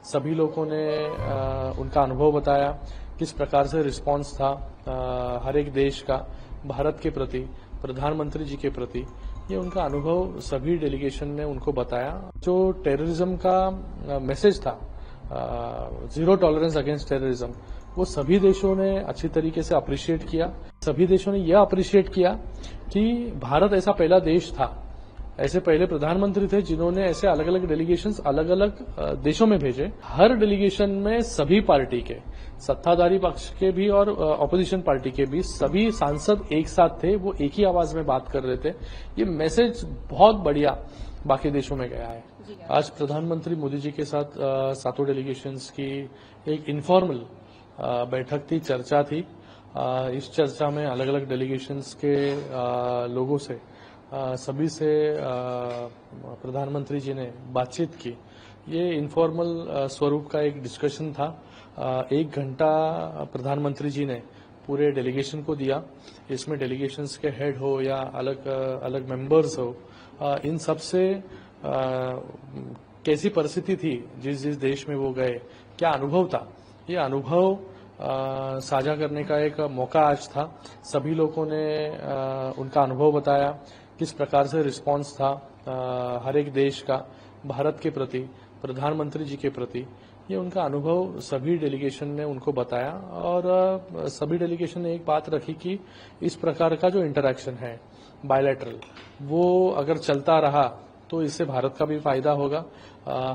सभी लोगों ने उनका अनुभव बताया, किस प्रकार से रिस्पांस था हर एक देश का भारत के प्रति, प्रधानमंत्री जी के प्रति। ये उनका अनुभव सभी डेलीगेशन ने उनको बताया। जो टेररिज्म का मैसेज था, जीरो टॉलरेंस अगेंस्ट टेररिज्म, वो सभी देशों ने अच्छी तरीके से अप्रिशिएट किया। सभी देशों ने यह अप्रिशिएट किया कि भारत ऐसा पहला देश था, ऐसे पहले प्रधानमंत्री थे जिन्होंने ऐसे अलग अलग डेलीगेशंस अलग अलग देशों में भेजे। हर डेलीगेशन में सभी पार्टी के, सत्ताधारी पक्ष के भी और ऑपोजिशन पार्टी के भी सभी सांसद एक साथ थे, वो एक ही आवाज में बात कर रहे थे। ये मैसेज बहुत बढ़िया बाकी देशों में गया है। आज प्रधानमंत्री मोदी जी के साथ सातों डेलीगेशंस की एक इनफॉर्मल बैठक थी, चर्चा थी। इस चर्चा में अलग अलग डेलीगेशंस के लोगों से सभी से प्रधानमंत्री जी ने बातचीत की। ये इनफॉर्मल स्वरूप का एक डिस्कशन था। 1 घंटा प्रधानमंत्री जी ने पूरे डेलीगेशन को दिया। इसमें डेलीगेशंस के हेड हो या अलग अलग मेंबर्स हो, इन सब से कैसी परिस्थिति थी जिस जिस देश में वो गए, क्या अनुभव था, ये अनुभव साझा करने का एक मौका आज था। सभी लोगों ने उनका अनुभव बताया, किस प्रकार से रिस्पांस था हर एक देश का भारत के प्रति, प्रधानमंत्री जी के प्रति। ये उनका अनुभव सभी डेलीगेशन ने उनको बताया और सभी डेलीगेशन ने एक बात रखी कि इस प्रकार का जो इंटरैक्शन है बायलैटरल, वो अगर चलता रहा तो इससे भारत का भी फायदा होगा,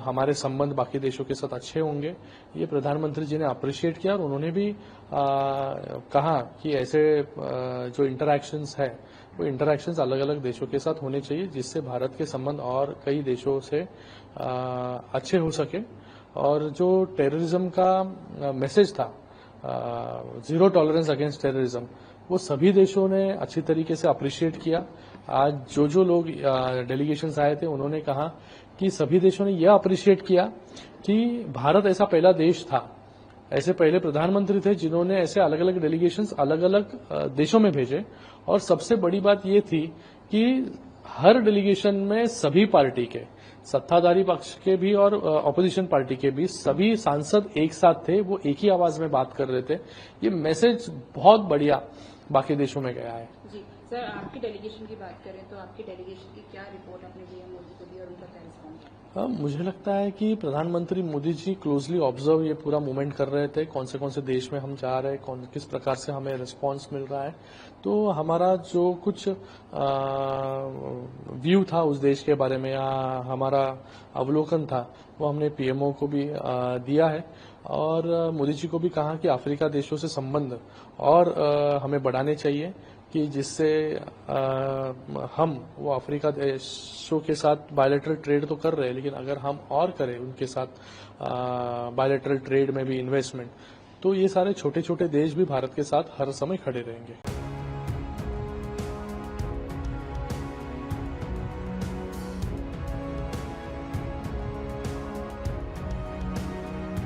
हमारे संबंध बाकी देशों के साथ अच्छे होंगे। ये प्रधानमंत्री जी ने अप्रिशिएट किया और उन्होंने भी कहा कि ऐसे जो इंटरैक्शंस है वो इंटरैक्शंस अलग अलग देशों के साथ होने चाहिए, जिससे भारत के संबंध और कई देशों से अच्छे हो सके। और जो टेररिज्म का मैसेज था, जीरो टॉलरेंस अगेंस्ट टेररिज्म, वो सभी देशों ने अच्छी तरीके से अप्रिशिएट किया। आज जो लोग डेलीगेशंस आए थे उन्होंने कहा कि सभी देशों ने यह अप्रिशिएट किया कि भारत ऐसा पहला देश था, ऐसे पहले प्रधानमंत्री थे जिन्होंने ऐसे अलग अलग डेलीगेशंस अलग अलग देशों में भेजे। और सबसे बड़ी बात ये थी कि हर डेलीगेशन में सभी पार्टी के, सत्ताधारी पक्ष के भी और ऑपोजिशन पार्टी के भी सभी सांसद एक साथ थे, वो एक ही आवाज में बात कर रहे थे। ये मैसेज बहुत बढ़िया बाकी देशों में गया है। जी सर, आपकी डेलीगेशन की बात करें तो आपकी डेलीगेशन की क्या रिपोर्ट आपने पीएम मोदी को दी और उनका क्या रिस्पॉन्स? मुझे लगता है कि प्रधानमंत्री मोदी जी क्लोजली ऑब्जर्व ये पूरा मूवमेंट कर रहे थे, कौन से देश में हम जा रहे हैं, किस प्रकार से हमें रिस्पांस मिल रहा है। तो हमारा जो कुछ व्यू था उस देश के बारे में या हमारा अवलोकन था, वो हमने पीएमओ को भी दिया है और मोदी जी को भी कहा कि अफ्रीका देशों से संबंध और हमें बढ़ाने चाहिए, कि जिससे हम वो अफ्रीका देशों के साथ बायलैटरल ट्रेड तो कर रहे हैं, लेकिन अगर हम और करें उनके साथ बायलैटरल ट्रेड में भी इन्वेस्टमेंट, तो ये सारे छोटे छोटे देश भी भारत के साथ हर समय खड़े रहेंगे।